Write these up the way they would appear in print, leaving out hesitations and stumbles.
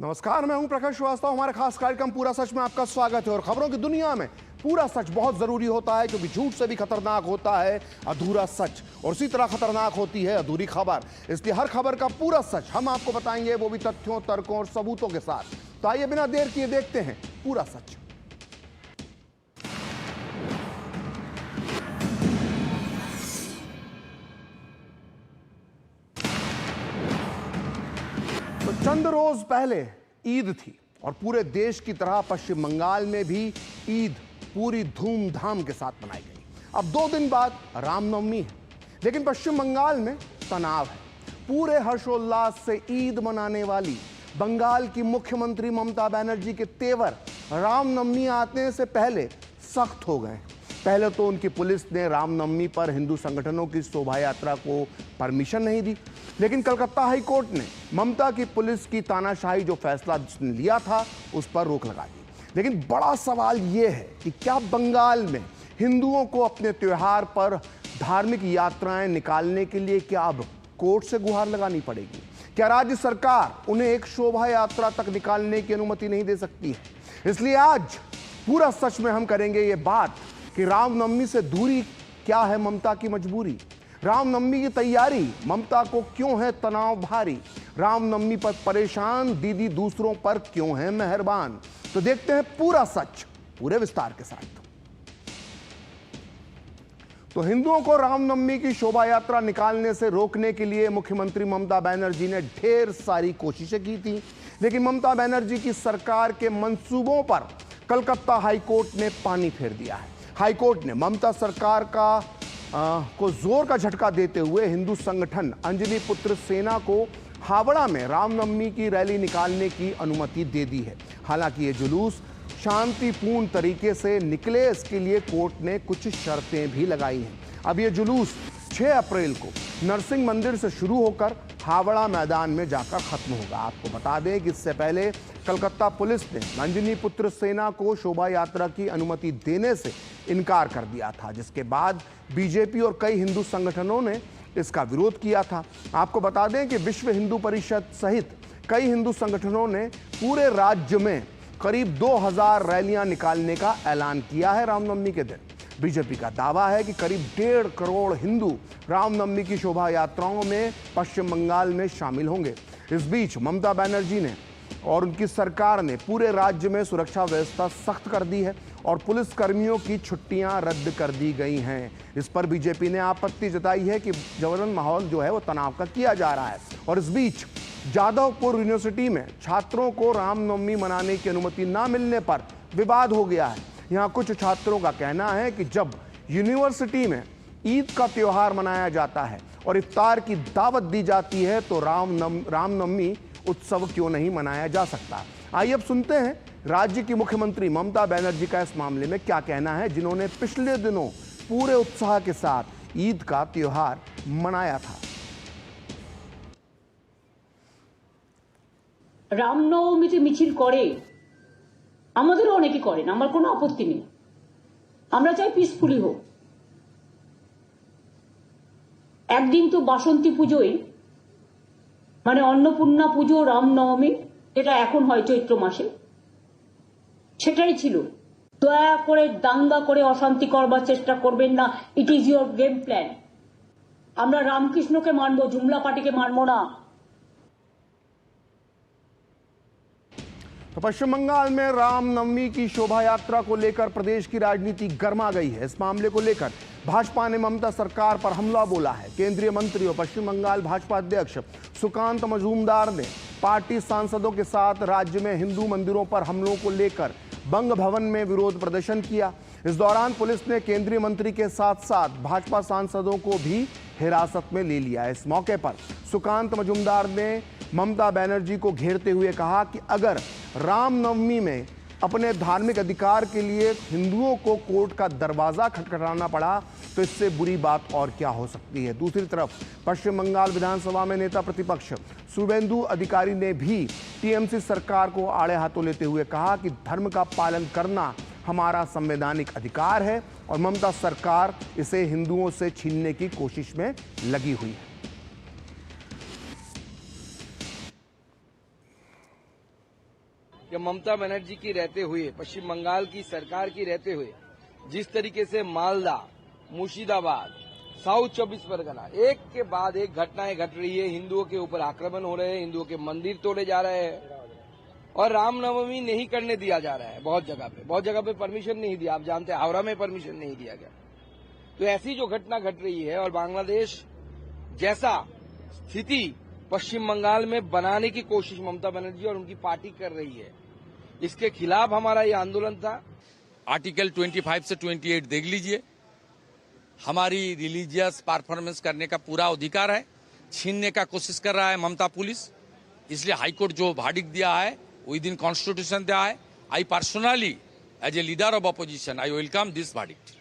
नमस्कार, मैं हूं प्रकाश श्रीवास्तव। हमारे खास कार्यक्रम पूरा सच में आपका स्वागत है। और खबरों की दुनिया में पूरा सच बहुत जरूरी होता है, क्योंकि झूठ से भी खतरनाक होता है अधूरा सच, और उसी तरह खतरनाक होती है अधूरी खबर। इसलिए हर खबर का पूरा सच हम आपको बताएंगे, वो भी तथ्यों, तर्कों और सबूतों के साथ। तो आइए बिना देर किए देखते हैं पूरा सच। तो चंद रोज पहले ईद थी, और पूरे देश की तरह पश्चिम बंगाल में भी ईद पूरी धूमधाम के साथ मनाई गई। अब 2 दिन बाद रामनवमी है, लेकिन पश्चिम बंगाल में तनाव है। पूरे हर्षोल्लास से ईद मनाने वाली बंगाल की मुख्यमंत्री ममता बनर्जी के तेवर रामनवमी आने से पहले सख्त हो गए। पहले तो उनकी पुलिस ने रामनवमी पर हिंदू संगठनों की शोभा यात्रा को परमिशन नहीं दी, लेकिन कलकत्ता हाई कोर्ट ने ममता की पुलिस की तानाशाही जो फैसला लिया था उस पर रोक लगा दी। लेकिन बड़ा सवाल यह है कि क्या बंगाल में हिंदुओं को अपने त्योहार पर धार्मिक यात्राएं निकालने के लिए क्या अब कोर्ट से गुहार लगानी पड़ेगी? क्या राज्य सरकार उन्हें एक शोभा यात्रा तक निकालने की अनुमति नहीं दे सकती है? इसलिए आज पूरा सच में हम करेंगे ये बात कि रामनवमी से दूरी क्या है ममता की मजबूरी, रामनवमी की तैयारी ममता को क्यों है तनाव भारी, रामनवमी पर परेशान दीदी दूसरों पर क्यों है मेहरबान। तो देखते हैं पूरा सच पूरे विस्तार के साथ। तो हिंदुओं को रामनवमी की शोभा यात्रा निकालने से रोकने के लिए मुख्यमंत्री ममता बनर्जी ने ढेर सारी कोशिशें की थी, लेकिन ममता बनर्जी की सरकार के मंसूबों पर कलकत्ता हाईकोर्ट ने पानी फेर दिया है। हाईकोर्ट ने ममता सरकार को जोर का झटका देते हुए हिंदू संगठन अंजनी पुत्र सेना को हावड़ा में रामनवमी की रैली निकालने की अनुमति दे दी है। हालांकि ये जुलूस शांतिपूर्ण तरीके से निकले, इसके लिए कोर्ट ने कुछ शर्तें भी लगाई हैं। अब ये जुलूस 6 अप्रैल को नरसिंह मंदिर से शुरू होकर हावड़ा मैदान में जाकर खत्म होगा। आपको बता दें कि इससे पहले कलकत्ता पुलिस ने अंजनी पुत्र सेना को शोभा यात्रा की अनुमति देने से इनकार कर दिया था, जिसके बाद बीजेपी और कई हिंदू संगठनों ने इसका विरोध किया था। आपको बता दें कि विश्व हिंदू परिषद सहित कई हिंदू संगठनों ने पूरे राज्य में करीब 2000 रैलियां निकालने का ऐलान किया है रामनवमी के दिन। बीजेपी का दावा है कि करीब 1.5 करोड़ हिंदू रामनवमी की शोभा यात्राओं में पश्चिम बंगाल में शामिल होंगे। इस बीच ममता बनर्जी ने और उनकी सरकार ने पूरे राज्य में सुरक्षा व्यवस्था सख्त कर दी है और पुलिस कर्मियों की छुट्टियां रद्द कर दी गई हैं। इस पर बीजेपी ने आपत्ति जताई है कि जबरन माहौल जो है वो तनाव का किया जा रहा है। और इस बीच जादवपुर यूनिवर्सिटी में छात्रों को रामनवमी मनाने की अनुमति न मिलने पर विवाद हो गया है। यहाँ कुछ छात्रों का कहना है कि जब यूनिवर्सिटी में ईद का त्योहार मनाया जाता है और इफ्तार की दावत दी जाती है, तो रामनवमी उत्सव क्यों नहीं मनाया जा सकता। आइए अब सुनते हैं राज्य की मुख्यमंत्री ममता बनर्जी का इस मामले में क्या कहना है, जिन्होंने पिछले दिनों पूरे उत्साह के साथ ईद का त्योहार मनाया था। রামনবমীতে মিছিল করে আমাদেরও অনেকে করেন, আমার কোনো আপত্তি নেই। আমরা চাই পিসফুলি হোক। একদিন তো বাসন্তী পুজোয় মানে অন্নপূর্ণা পুজো রামনবমী, যেটা এখন হয় চৈত্র মাসে, সেটাই ছিল। দয়া করে দাঙ্গা করে অশান্তি করবার চেষ্টা করবেন না। It is your game plan. আমরা রামকৃষ্ণকে মারবো, জুমলা পার্টিকে মারবো না। तो पश्चिम बंगाल में रामनवमी की शोभा यात्रा को लेकर प्रदेश की राजनीति गर्मा गई है। इस मामले को लेकर भाजपा ने ममता सरकार पर हमला बोला है। केंद्रीय मंत्री और पश्चिम बंगाल भाजपा अध्यक्ष सुकांत मजूमदार ने पार्टी सांसदों के साथ राज्य में हिंदू मंदिरों पर हमलों को लेकर बंग भवन में विरोध प्रदर्शन किया। इस दौरान पुलिस ने केंद्रीय मंत्री के साथ साथ भाजपा सांसदों को भी हिरासत में ले लिया। इस मौके पर सुकांत मजूमदार ने ममता बनर्जी को घेरते हुए कहा कि अगर रामनवमी में अपने धार्मिक अधिकार के लिए हिंदुओं को कोर्ट का दरवाजा खटखटाना पड़ा तो इससे बुरी बात और क्या हो सकती है। दूसरी तरफ पश्चिम बंगाल विधानसभा में नेता प्रतिपक्ष शुभेंदु अधिकारी ने भी टीएमसी सरकार को आड़े हाथों लेते हुए कहा कि धर्म का पालन करना हमारा संवैधानिक अधिकार है और ममता सरकार इसे हिंदुओं से छीनने की कोशिश में लगी हुई है। कि ममता बनर्जी की रहते हुए, पश्चिम बंगाल की सरकार की रहते हुए जिस तरीके से मालदा, मुर्शिदाबाद, साउथ 24 परगना एक के बाद एक घटनाएं घट रही है, हिंदुओं के ऊपर आक्रमण हो रहे हैं, हिंदुओं के मंदिर तोड़े जा रहे हैं और रामनवमी नहीं करने दिया जा रहा है। बहुत जगह पे परमिशन नहीं दिया। आप जानते हैं हावड़ा में परमिशन नहीं दिया गया। तो ऐसी जो घटना घट रही है और बांग्लादेश जैसा स्थिति पश्चिम बंगाल में बनाने की कोशिश ममता बनर्जी और उनकी पार्टी कर रही है, इसके खिलाफ हमारा ये आंदोलन था। आर्टिकल 25 से 28 देख लीजिए। हमारी रिलीजियस परफॉर्मेंस करने का पूरा अधिकार है, छीनने का कोशिश कर रहा है ममता पुलिस। इसलिए हाईकोर्ट जो verdict दिया है विद इन कॉन्स्टिट्यूशन दिया है। I personally as a leader of opposition I welcome this verdict।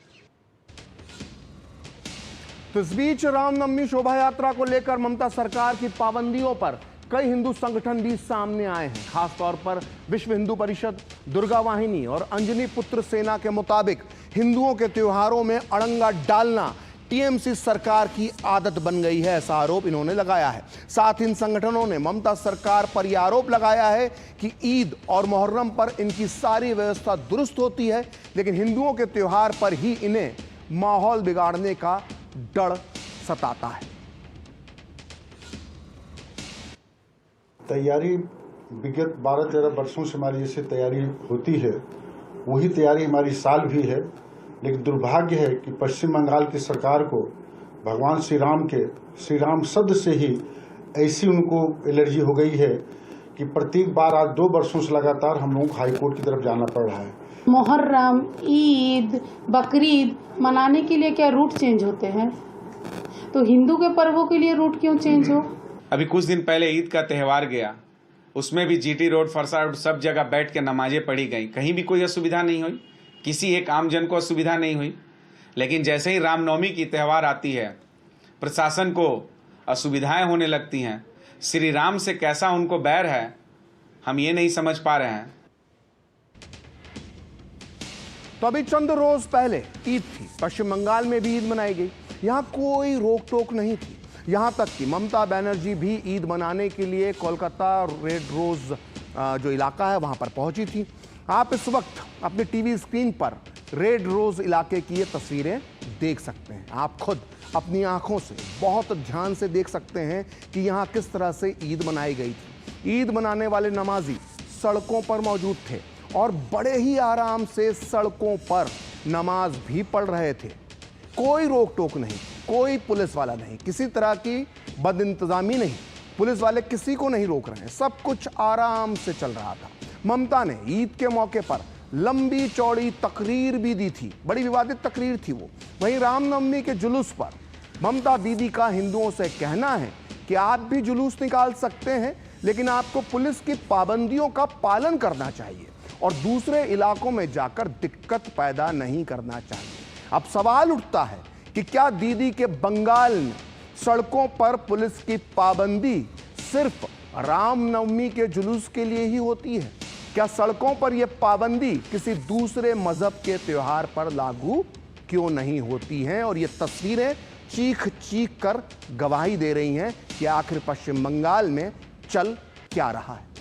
तो इस बीच रामनवमी शोभा यात्रा को लेकर ममता सरकार की पाबंदियों पर कई हिंदू संगठन भी सामने आए हैं। खासतौर पर विश्व हिंदू परिषद, दुर्गा वाहिनी और अंजनी पुत्र सेना के मुताबिक हिंदुओं के त्योहारों में अड़ंगा डालना टीएमसी सरकार की आदत बन गई है, ऐसा आरोप इन्होंने लगाया है। साथ ही इन संगठनों ने ममता सरकार पर यह आरोप लगाया है कि ईद और मुहर्रम पर इनकी सारी व्यवस्था दुरुस्त होती है, लेकिन हिंदुओं के त्योहार पर ही इन्हें माहौल बिगाड़ने का डर सताता है। तैयारी विगत 12-13 वर्षों से हमारी जैसे तैयारी होती है, वही तैयारी हमारी साल भी है। लेकिन दुर्भाग्य है कि पश्चिम बंगाल की सरकार को भगवान श्री राम शब्द से ही ऐसी उनको एलर्जी हो गई है कि प्रत्येक बार आज 2 वर्षों से लगातार हम लोगों को हाईकोर्ट की तरफ जाना पड़ रहा है। मुहर्रम, ईद, बकरीद मनाने के लिए क्या रूट चेंज होते हैं? तो हिंदू के पर्वों के लिए रूट क्यों चेंज हो? अभी कुछ दिन पहले ईद का त्यौहार गया, उसमें भी जीटी रोड, फरसा रोड सब जगह बैठ के नमाजें पढ़ी गई, कहीं भी कोई असुविधा नहीं हुई, किसी एक आम जन को असुविधा नहीं हुई। लेकिन जैसे ही रामनवमी की त्यौहार आती है, प्रशासन को असुविधाएं होने लगती हैं। श्री राम से कैसा उनको बैर है, हम ये नहीं समझ पा रहे हैं। तो अभी चंद रोज पहले ईद थी, पश्चिम बंगाल में भी ईद मनाई गई। यहां कोई रोक टोक नहीं थी। यहां तक कि ममता बनर्जी भी ईद मनाने के लिए कोलकाता रेड रोज जो इलाका है वहां पर पहुंची थी। आप इस वक्त अपने टीवी स्क्रीन पर रेड रोज इलाके की ये तस्वीरें देख सकते हैं। आप खुद अपनी आंखों से बहुत ध्यान से देख सकते हैं कि यहां किस तरह से ईद मनाई गई थी। ईद मनाने वाले नमाजी सड़कों पर मौजूद थे और बड़े ही आराम से सड़कों पर नमाज भी पढ़ रहे थे। कोई रोक टोक नहीं, कोई पुलिस वाला नहीं, किसी तरह की बदइंतजामी नहीं, पुलिस वाले किसी को नहीं रोक रहे हैं, सब कुछ आराम से चल रहा था। ममता ने ईद के मौके पर लंबी चौड़ी तकरीर भी दी थी, बड़ी विवादित तकरीर थी वो। वहीं रामनवमी के जुलूस पर ममता दीदी का हिंदुओं से कहना है कि आप भी जुलूस निकाल सकते हैं, लेकिन आपको पुलिस की पाबंदियों का पालन करना चाहिए और दूसरे इलाकों में जाकर दिक्कत पैदा नहीं करना चाहिए। अब सवाल उठता है कि क्या दीदी के बंगाल में सड़कों पर पुलिस की पाबंदी सिर्फ रामनवमी के जुलूस के लिए ही होती है? क्या सड़कों पर यह पाबंदी किसी दूसरे मजहब के त्योहार पर लागू क्यों नहीं होती हैं? और ये तस्वीरें चीख चीख कर गवाही दे रही हैं कि आखिर पश्चिम बंगाल में चल क्या रहा है।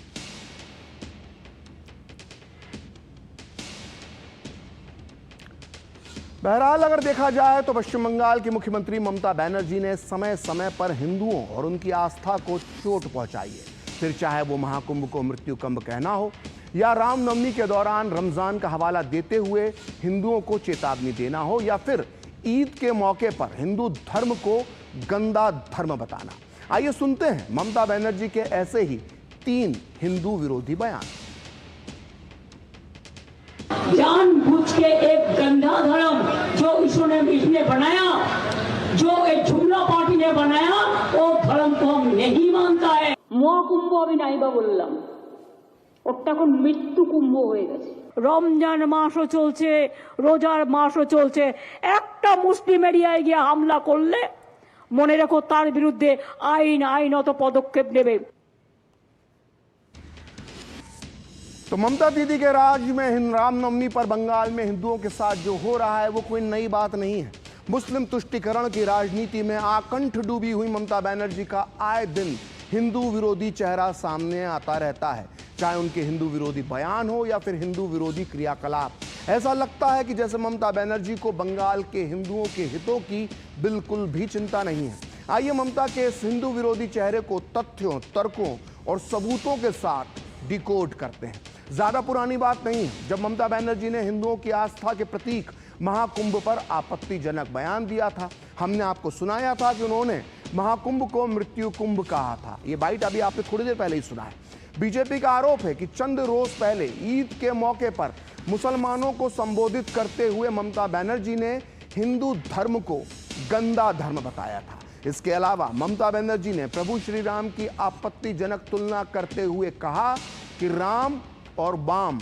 बहरहाल अगर देखा जाए तो पश्चिम बंगाल की मुख्यमंत्री ममता बनर्जी ने समय समय पर हिंदुओं और उनकी आस्था को चोट पहुंचाई है। फिर चाहे वो महाकुंभ को मृत्यु कुंभ कहना हो या रामनवमी के दौरान रमजान का हवाला देते हुए हिंदुओं को चेतावनी देना हो या फिर ईद के मौके पर हिंदू धर्म को गंदा धर्म बताना। आइए सुनते हैं ममता बनर्जी के ऐसे ही 3 हिंदू विरोधी बयान। जानबूझ के एक गंदा धर्म जो इसने बनाया, जो एक जुमला पार्टी ने बनाया, वो धर्म को हम नहीं मानता है। মহাকুম্ভ আমি নাইবা বললাম, ওটা এখন মৃত্যু কুম্ভ হয়ে গেছে। রমজান মাসও চলছে, রোজার মাসও চলছে, একটা মুসলিম এরিয়ায় গিয়ে হামলা করলে মনে রেখো তার বিরুদ্ধে আইনত পদক্ষেপ নেবে। तो ममता दीदी के राज में रामनवमी पर बंगाल में हिंदुओं के साथ जो हो रहा है वो कोई नई बात नहीं है। मुस्लिम तुष्टीकरण की राजनीति में आकंठ डूबी हुई ममता बनर्जी का आए दिन हिंदू विरोधी चेहरा सामने आता रहता है। चाहे उनके हिंदू विरोधी बयान हो या फिर हिंदू विरोधी क्रियाकलाप। ऐसा लगता है कि जैसे ममता बनर्जी को बंगाल के हिंदुओं के हितों की बिल्कुल भी चिंता नहीं है। आइए ममता के इस हिंदू विरोधी चेहरे को तथ्यों, तर्कों और सबूतों के साथ डिकोड करते हैं। ज्यादा पुरानी बात नहीं है जब ममता बनर्जी ने हिंदुओं की आस्था के प्रतीक महाकुंभ पर आपत्तिजनक बयान दिया था। हमने आपको सुनाया था कि उन्होंने महाकुंभ को मृत्यु कुंभ कहा था। ये बाइट अभी आपने थोड़ी देर पहले ही सुना है। बीजेपी का आरोप है कि चंद रोज पहले ईद के मौके पर मुसलमानों को संबोधित करते हुए ममता बनर्जी ने हिंदू धर्म को गंदा धर्म बताया था। इसके अलावा ममता बनर्जी ने प्रभु श्री राम की आपत्तिजनक तुलना करते हुए कहा कि राम और बाम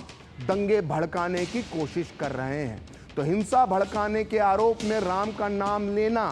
दंगे भड़काने की कोशिश कर रहे हैं। तो हिंसा भड़काने के आरोप में राम का नाम लेना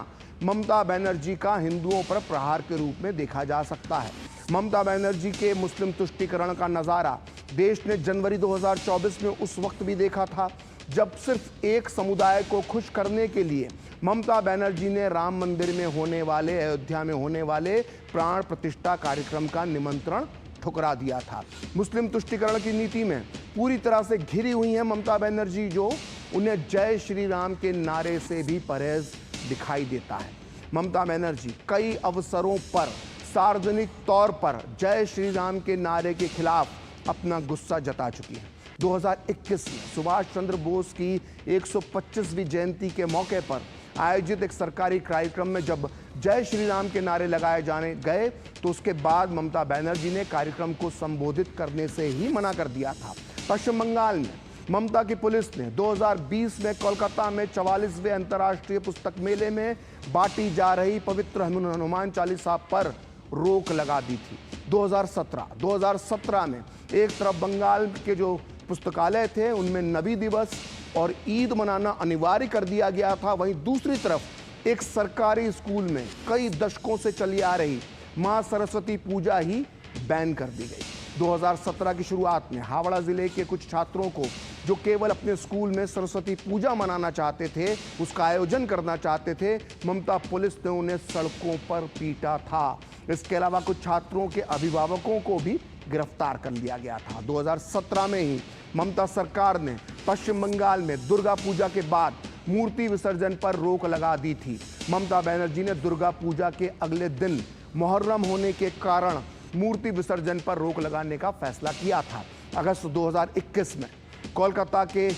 ममता बनर्जी का हिंदुओं पर प्रहार के रूप में देखा जा सकता है। ममता बनर्जी के मुस्लिम तुष्टीकरण का नज़ारा देश ने जनवरी 2024 में उस वक्त भी देखा था जब सिर्फ एक समुदाय को खुश करने के लिए ममता बनर्जी ने राम मंदिर में होने वाले, अयोध्या में होने वाले प्राण प्रतिष्ठा कार्यक्रम का निमंत्रण ठुकरा दिया था। मुस्लिम तुष्टीकरण की नीति में पूरी तरह से घिरी हुई है ममता बनर्जी, जो उन्हें जय श्री राम के नारे से भी परहेज दिखाई देता है। ममता बनर्जी कई अवसरों पर सार्वजनिक तौर पर जय श्री राम के नारे के खिलाफ अपना गुस्सा जता चुकी है। 2021 में सुभाष चंद्र बोस की 125वीं जयंती के मौके पर आयोजित एक सरकारी कार्यक्रम में जब जय श्री राम के नारे लगाए जाने गए तो उसके बाद ममता बनर्जी ने कार्यक्रम को संबोधित करने से ही मना कर दिया था। पश्चिम बंगाल में ममता की पुलिस ने 2020 में कोलकाता में 44वें अंतर्राष्ट्रीय पुस्तक मेले में बांटी जा रही पवित्र हनुमान चालीसा पर रोक लगा दी थी। 2017 में एक तरफ बंगाल के जो पुस्तकालय थे उनमें नबी दिवस और ईद मनाना अनिवार्य कर दिया गया था, वहीं दूसरी तरफ एक सरकारी स्कूल में कई दशकों से चली आ रही मां सरस्वती पूजा ही बैन कर दी गई। 2017 की शुरुआत में हावड़ा जिले के कुछ छात्रों को जो केवल अपने स्कूल में सरस्वती पूजा मनाना चाहते थे, उसका आयोजन करना चाहते थे, ममता पुलिस ने उन्हें सड़कों पर पीटा था। इसके अलावा कुछ छात्रों के अभिभावकों को भी गिरफ्तार कर लिया गया था। 2017 में ही ममता सरकार ने पश्चिम बंगाल में दुर्गा पूजा के बाद मूर्ति विसर्जन पर रोक लगा दी थी। ममता बनर्जी ने दुर्गा पूजा के अगले दिन मुहर्रम होने के कारण मूर्ति विसर्जन पर रोक लगाने का फैसला किया था। अगस्त 2021 में कोलकाता के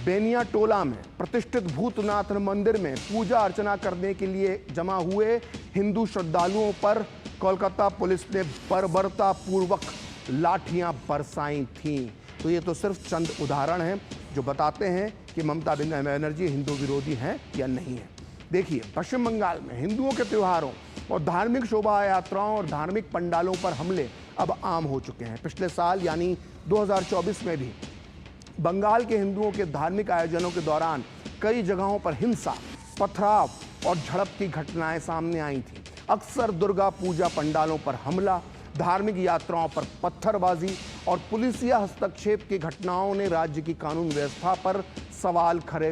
बेनिया टोला में प्रतिष्ठित भूतनाथ मंदिर में पूजा अर्चना करने के लिए जमा हुए हिंदू श्रद्धालुओं पर कोलकाता पुलिस ने बर्बरतापूर्वक लाठियां बरसाई थीं। तो ये तो सिर्फ चंद उदाहरण हैं जो बताते हैं कि ममता बनर्जी हिंदू विरोधी हैं या नहीं है। देखिए, पश्चिम बंगाल में हिंदुओं के त्योहारों और धार्मिक शोभा यात्राओं और धार्मिक पंडालों पर हमले अब आम हो चुके हैं। पिछले साल यानी 2024 में भी बंगाल के हिंदुओं के धार्मिक आयोजनों के दौरान कई जगहों पर हिंसा, पथराव और झड़प की घटनाएं सामने आई थी। अक्सर दुर्गा पूजा पंडालों पर हमला, धार्मिक यात्राओं पर पत्थरबाजी और पुलिसिया हस्तक्षेप की घटनाओं ने राज्य की कानून व्यवस्था पर सवाल खड़े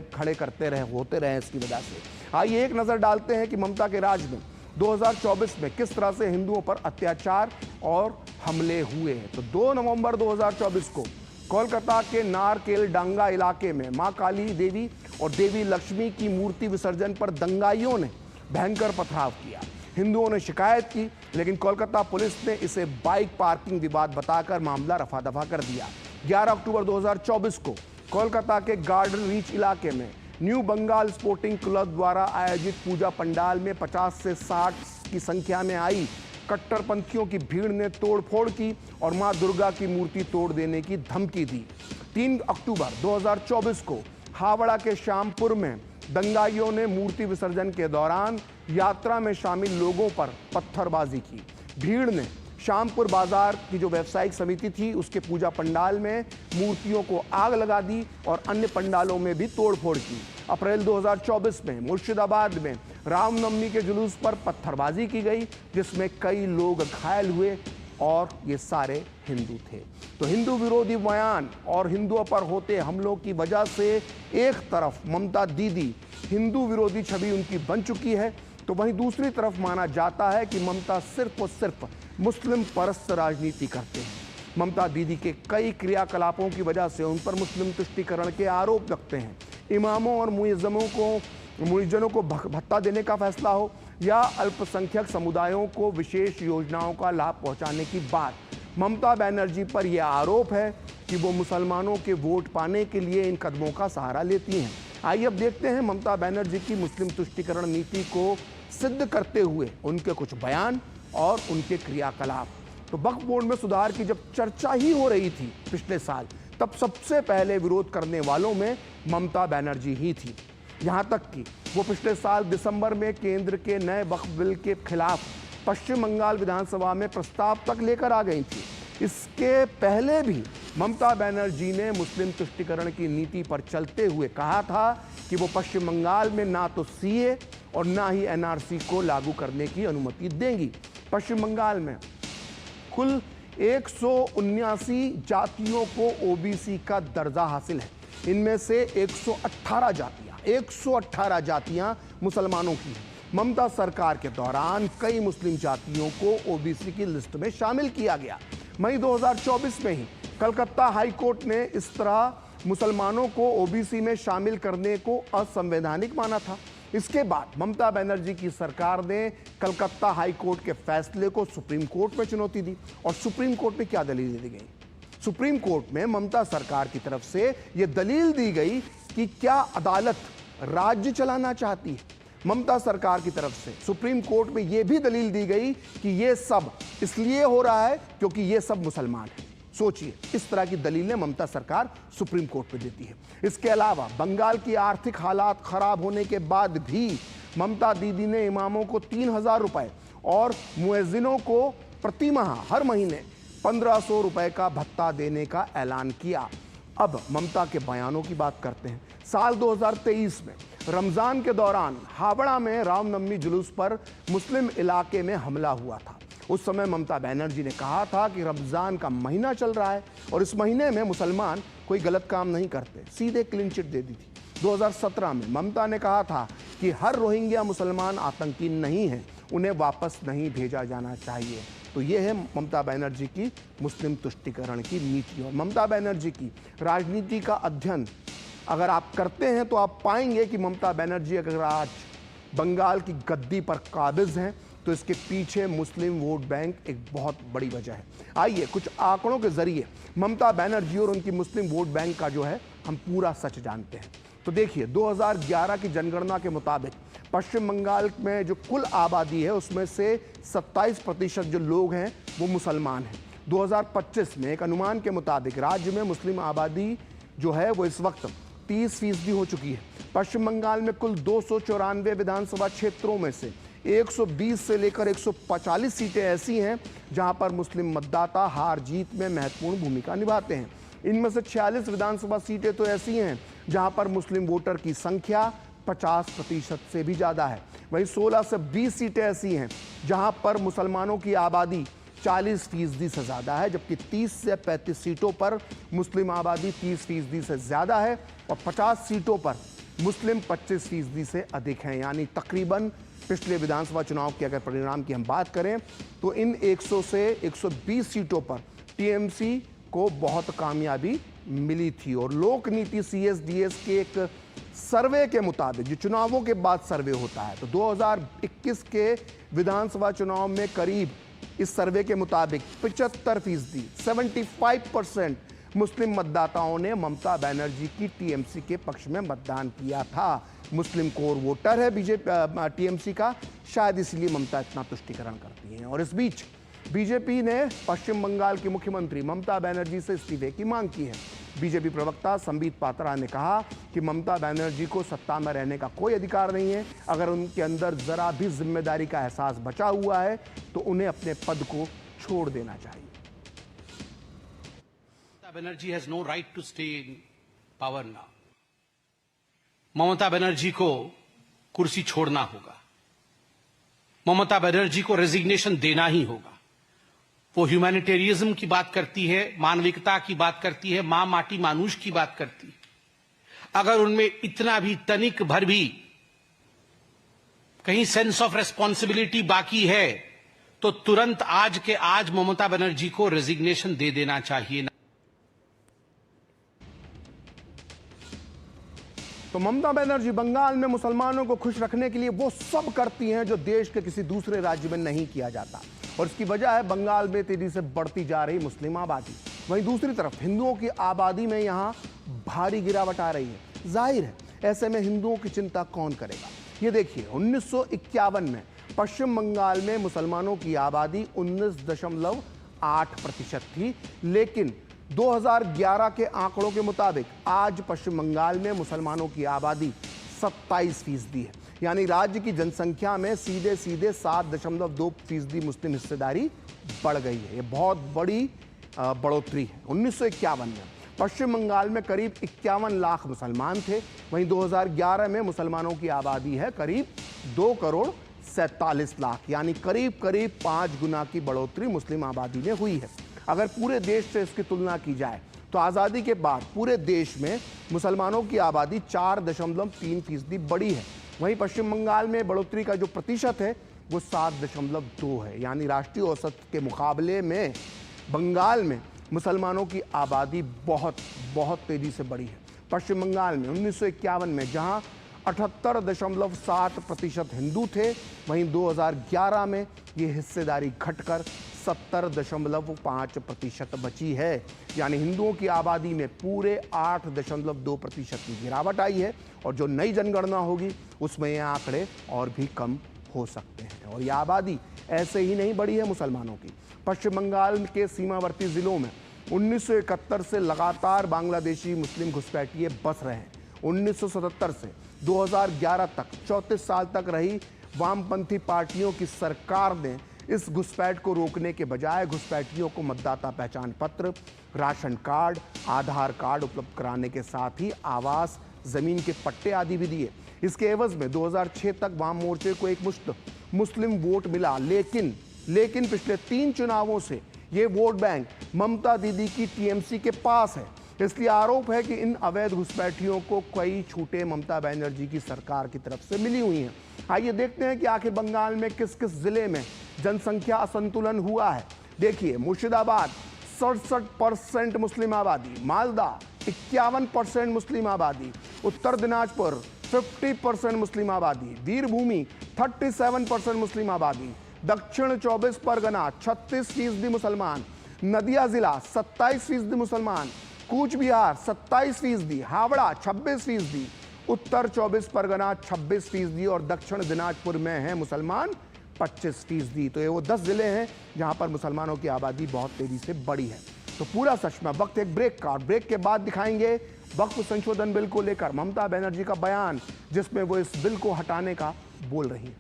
होते रहे। इसकी वजह से आइए एक नजर डालते हैं कि ममता के राज में 2024 में किस तरह से हिंदुओं पर अत्याचार और हमले हुए हैं। तो 2 नवंबर 2024 को कोलकाता के नारकेल डांगा इलाके में मां काली देवी और देवी लक्ष्मी की मूर्ति विसर्जन पर दंगाइयों ने भयंकर पथराव किया। हिंदुओं ने शिकायत की, लेकिन कोलकाता पुलिस ने इसे बाइक पार्किंग विवाद बताकर मामला रफा दफा कर दिया। 11 अक्टूबर 2024 को कोलकाता के गार्डन रीच इलाके में न्यू बंगाल स्पोर्टिंग क्लब द्वारा आयोजित पूजा पंडाल में 50 से 60 की संख्या में आई कट्टरपंथियों की भीड़ ने तोड़फोड़ की और मां दुर्गा की मूर्ति तोड़ देने की धमकी दी। 3 अक्टूबर 2024 को हावड़ा के श्यामपुर में दंगाइयों ने मूर्ति विसर्जन के दौरान यात्रा में शामिल लोगों पर पत्थरबाजी की। भीड़ ने श्यामपुर बाजार की जो व्यावसायिक समिति थी उसके पूजा पंडाल में मूर्तियों को आग लगा दी और अन्य पंडालों में भी तोड़फोड़ की। अप्रैल 2024 में मुर्शिदाबाद में रामनवमी के जुलूस पर पत्थरबाजी की गई, जिसमें कई लोग घायल हुए और ये सारे हिंदू थे। तो हिंदू विरोधी बयान और हिंदुओं पर होते हमलों की वजह से एक तरफ ममता दीदी हिंदू विरोधी छवि उनकी बन चुकी है, तो वहीं दूसरी तरफ माना जाता है कि ममता सिर्फ और सिर्फ मुस्लिम परस्त राजनीति करते हैं। ममता दीदी के कई क्रियाकलापों की वजह से उन पर मुस्लिम तुष्टीकरण के आरोप लगते हैं। इमामों और मुइज्जनों को भत्ता देने का फैसला हो या अल्पसंख्यक समुदायों को विशेष योजनाओं का लाभ पहुंचाने की बात, ममता बनर्जी पर यह आरोप है कि वो मुसलमानों के वोट पाने के लिए इन कदमों का सहारा लेती हैं। आइए अब देखते हैं ममता बनर्जी की मुस्लिम तुष्टीकरण नीति को सिद्ध करते हुए उनके कुछ बयान और उनके क्रियाकलाप। तो वक्फ बोर्ड में सुधार की जब चर्चा ही हो रही थी पिछले साल, तब सबसे पहले विरोध करने वालों में ममता बनर्जी ही थी। यहां तक कि वो पिछले साल दिसंबर में केंद्र के नए वक्फ बिल के खिलाफ पश्चिम बंगाल विधानसभा में प्रस्ताव तक लेकर आ गई थी। इसके पहले भी ममता बनर्जी ने मुस्लिम तुष्टीकरण की नीति पर चलते हुए कहा था कि वो पश्चिम बंगाल में ना तो सीए और ना ही एनआरसी को लागू करने की अनुमति देंगी। पश्चिम बंगाल में कुल 179 जातियों को ओबीसी का दर्जा हासिल है। इनमें से 118 जातियां मुसलमानों की हैं। ममता सरकार के दौरान कई मुस्लिम जातियों को ओबीसी की लिस्ट में शामिल किया गया। मई 2024 में ही कलकत्ता हाई कोर्ट ने इस तरह मुसलमानों को ओबीसी में शामिल करने को असंवैधानिक माना था। इसके बाद ममता बनर्जी की सरकार ने कलकत्ता हाई कोर्ट के फैसले को सुप्रीम कोर्ट में चुनौती दी। और सुप्रीम कोर्ट में क्या दलील दी गई? सुप्रीम कोर्ट में ममता सरकार की तरफ से यह दलील दी गई कि क्या अदालत राज्य चलाना चाहती है। ममता सरकार की तरफ से सुप्रीम कोर्ट में यह भी दलील दी गई कि यह सब इसलिए हो रहा है क्योंकि ये सब मुसलमान हैं। सोचिए, इस तरह की दलीलें ममता सरकार सुप्रीम कोर्ट में देती है। इसके अलावा बंगाल की आर्थिक हालात खराब होने के बाद भी ममता दीदी ने इमामों को 3,000 रुपए और मुएज्जिनों को प्रति माह हर महीने 1,500 रुपए का भत्ता देने का ऐलान किया। अब ममता के बयानों की बात करते हैं। साल 2023 में रमजान के दौरान हावड़ा में रामनवमी जुलूस पर मुस्लिम इलाके में हमला हुआ था। उस समय ममता बनर्जी ने कहा था कि रमजान का महीना चल रहा है और इस महीने में मुसलमान कोई गलत काम नहीं करते, सीधे क्लीन चिट दे दी थी। 2017 में ममता ने कहा था कि हर रोहिंग्या मुसलमान आतंकी नहीं है, उन्हें वापस नहीं भेजा जाना चाहिए। तो ये है ममता बनर्जी की मुस्लिम तुष्टीकरण की नीति। और ममता बनर्जी की राजनीति का अध्ययन अगर आप करते हैं तो आप पाएंगे कि ममता बनर्जी अगर आज बंगाल की गद्दी पर काबिज हैं तो इसके पीछे मुस्लिम वोट बैंक एक बहुत बड़ी वजह है। आइए कुछ आंकड़ों के जरिए ममता बनर्जी और उनकी मुस्लिम वोट बैंक का जो है हम पूरा सच जानते हैं। तो देखिए, 2011 की जनगणना के मुताबिक पश्चिम बंगाल में जो कुल आबादी है उसमें से 27% जो लोग हैं वो मुसलमान हैं। 2025 में एक अनुमान के मुताबिक राज्य में मुस्लिम आबादी जो है वो इस वक्त 30% हो चुकी है। पश्चिम बंगाल में कुल 294 विधानसभा क्षेत्रों में से 120 से लेकर 145 सीटें ऐसी हैं जहां पर मुस्लिम मतदाता हार जीत में महत्वपूर्ण भूमिका निभाते हैं। इनमें से 46 विधानसभा सीटें तो ऐसी हैं जहां पर मुस्लिम वोटर की संख्या 50% से भी ज़्यादा है। वहीं 16 से 20 सीटें ऐसी हैं जहां पर मुसलमानों की आबादी 40% से ज़्यादा है, जबकि 30 से 35 सीटों पर मुस्लिम आबादी 30% से ज़्यादा है और 50 सीटों पर मुस्लिम 25% से अधिक हैं। यानी तकरीबन पिछले विधानसभा चुनाव के अगर परिणाम की हम बात करें तो इन 100 से 120 सीटों पर टीएमसी को बहुत कामयाबी मिली थी। और लोक नीति CSDS के एक सर्वे के मुताबिक, जो चुनावों के बाद सर्वे होता है, तो 2021 के विधानसभा चुनाव में करीब इस सर्वे के मुताबिक 75% 75% मुस्लिम मतदाताओं ने ममता बनर्जी की टीएमसी के पक्ष में मतदान किया था। मुस्लिम कोर वोटर है बीजेपी टीएमसी का, शायद इसलिए ममता इतना तुष्टीकरण करती हैं। और इस बीच बीजेपी ने पश्चिम बंगाल की मुख्यमंत्री ममता बनर्जी से इस्तीफे की मांग की है। बीजेपी प्रवक्ता संबित पात्रा ने कहा कि ममता बनर्जी को सत्ता में रहने का कोई अधिकार नहीं है। अगर उनके अंदर जरा भी जिम्मेदारी का एहसास बचा हुआ है तो उन्हें अपने पद को छोड़ देना चाहिए। Banerjee has no right to stay in power now. Mamata Banerjee को कुर्सी छोड़ना होगा। ममता बनर्जी को रेजिग्नेशन देना ही होगा। वो ह्यूमैनिटेरियज्म की बात करती है, मानविकता की बात करती है, मां माटी मानुष की बात करती है। अगर उनमें इतना भी तनिक भर भी कहीं सेंस ऑफ रेस्पॉन्सिबिलिटी बाकी है तो तुरंत आज के आज ममता बनर्जी को रेजिग्नेशन दे देना चाहिए। तो ममता बनर्जी बंगाल में मुसलमानों को खुश रखने के लिए वो सब करती हैं जो देश के किसी दूसरे राज्य में नहीं किया जाता, और इसकी वजह है बंगाल में तेजी से बढ़ती जा रही मुस्लिम आबादी। वहीं दूसरी तरफ हिंदुओं की आबादी में यहां भारी गिरावट आ रही है। जाहिर है ऐसे में हिंदुओं की चिंता कौन करेगा। ये देखिए 1951 में पश्चिम बंगाल में मुसलमानों की आबादी 19.8% थी, लेकिन 2011 के आंकड़ों के मुताबिक आज पश्चिम बंगाल में मुसलमानों की आबादी 27% है। यानी राज्य की जनसंख्या में सीधे 7.2% मुस्लिम हिस्सेदारी बढ़ गई है। ये बहुत बड़ी बढ़ोतरी है। 1951 में पश्चिम बंगाल में करीब 51 लाख मुसलमान थे, वहीं 2011 में मुसलमानों की आबादी है करीब 2.47 करोड़, यानी करीब 5 गुना की बढ़ोतरी मुस्लिम आबादी में हुई है। अगर पूरे देश से इसकी तुलना की जाए तो आज़ादी के बाद पूरे देश में मुसलमानों की आबादी 4.3% बढ़ी है। वहीं पश्चिम बंगाल में बढ़ोतरी का जो प्रतिशत है वो 7.2 है, यानी राष्ट्रीय औसत के मुकाबले में बंगाल में मुसलमानों की आबादी बहुत तेजी से बढ़ी है। पश्चिम बंगाल में 1951 में जहां 78.7% हिंदू थे, वहीं 2011 में ये हिस्सेदारी घटकर 70.5% बची है। यानी हिंदुओं की आबादी में पूरे 8.2% की गिरावट आई है, और जो नई जनगणना होगी उसमें ये आंकड़े और भी कम हो सकते हैं। और ये आबादी ऐसे ही नहीं बढ़ी है मुसलमानों की। पश्चिम बंगाल के सीमावर्ती जिलों में 1971 से लगातार बांग्लादेशी मुस्लिम घुसपैठिए बस रहे हैं। 1977 से 2011 तक 34 साल तक रही वामपंथी पार्टियों की सरकार ने इस घुसपैठ को रोकने के बजाय घुसपैठियों को मतदाता पहचान पत्र, राशन कार्ड, आधार कार्ड उपलब्ध कराने के साथ ही आवास, जमीन के पट्टे आदि भी दिए। इसके एवज में 2006 तक वाम मोर्चे को एक मुश्त मुस्लिम वोट मिला, लेकिन पिछले 3 चुनावों से ये वोट बैंक ममता दीदी की टीएमसी के पास है। इसलिए आरोप है कि इन अवैध घुसपैठियों को कई छूटें ममता बनर्जी की सरकार की तरफ से मिली हुई हैं। आइए देखते हैं कि आखिर बंगाल में किस किस जिले में जनसंख्या असंतुलन हुआ है। देखिए मुर्शिदाबाद 67% मुस्लिम आबादी, मालदा 51% मुस्लिम आबादी, उत्तर दिनाजपुर 50% मुस्लिम आबादी, वीरभूमि 37% मुस्लिम आबादी, दक्षिण 24 परगना 36% मुसलमान, नदिया जिला 27% मुसलमान, कूच बिहार 27%, हावड़ा 26%, उत्तर 24 परगना 26% और दक्षिण दिनाजपुर में है मुसलमान 25%। तो ये वो 10 जिले हैं जहां पर मुसलमानों की आबादी बहुत तेजी से बढ़ी है। तो पूरा सच में वक्त एक ब्रेक का, और ब्रेक के बाद दिखाएंगे वक्फ संशोधन बिल को लेकर ममता बनर्जी का बयान, जिसमें वो इस बिल को हटाने का बोल रही है।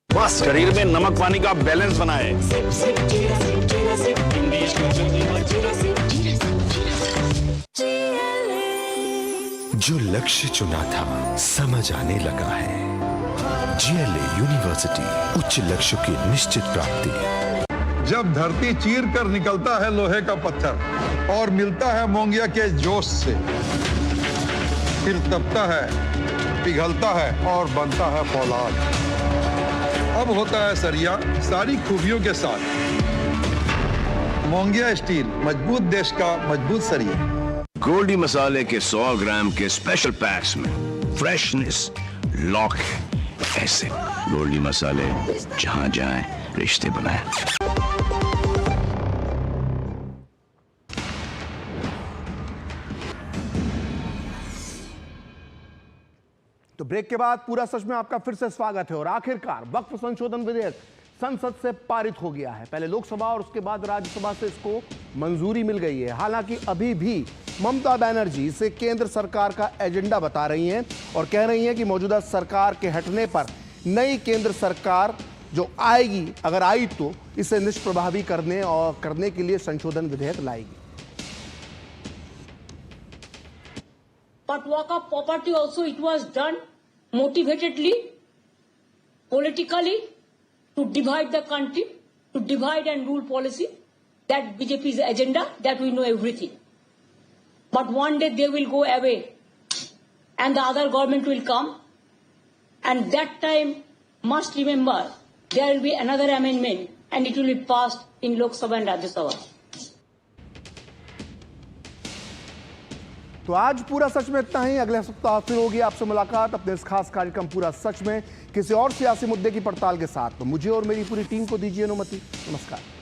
बस शरीर में नमक पानी का बैलेंस बनाए। जो लक्ष्य चुना था समझ आने लगा है। GLA यूनिवर्सिटी, उच्च लक्ष्य की निश्चित प्राप्ति। जब धरती चीर कर निकलता है लोहे का पत्थर और मिलता है मोंगिया के जोश से, फिर तपता है, पिघलता है और बनता है फौलाद। अब होता है सरिया सारी खूबियों के साथ। मोंगिया स्टील, मजबूत देश का मजबूत सरिया। गोल्डी मसाले के 100 ग्राम के स्पेशल पैक्स में फ्रेशनेस लॉक है। ऐसे गोल्डी मसाले जहां जाएं रिश्ते बनाएं। तो ब्रेक के बाद पूरा सच में आपका फिर से स्वागत है। और आखिरकार वक्फ संशोधन विधेयक संसद से पारित हो गया है। पहले लोकसभा और उसके बाद राज्यसभा से इसको मंजूरी मिल गई है। हालांकि अभी भी ममता बनर्जी इसे केंद्र सरकार का एजेंडा बता रही हैं और कह रही हैं कि मौजूदा सरकार के हटने पर नई केंद्र सरकार जो आएगी, अगर आई तो इसे निष्प्रभावी करने के लिए संशोधन विधेयक लाएगी। But walk of property also it was done motivatedly, politically, to divide the country, to divide and rule policy. that BJP's agenda, that we know everything. But one day they will go away and the other government will come, and that time must remember there will be another amendment and it will be passed in Lok Sabha and Rajya Sabha. तो आज पूरा सच में इतना ही। अगले सप्ताह फिर होगी आपसे मुलाकात अपने इस खास कार्यक्रम पूरा सच में किसी और सियासी मुद्दे की पड़ताल के साथ। तो मुझे और मेरी पूरी टीम को दीजिए अनुमति। नमस्कार।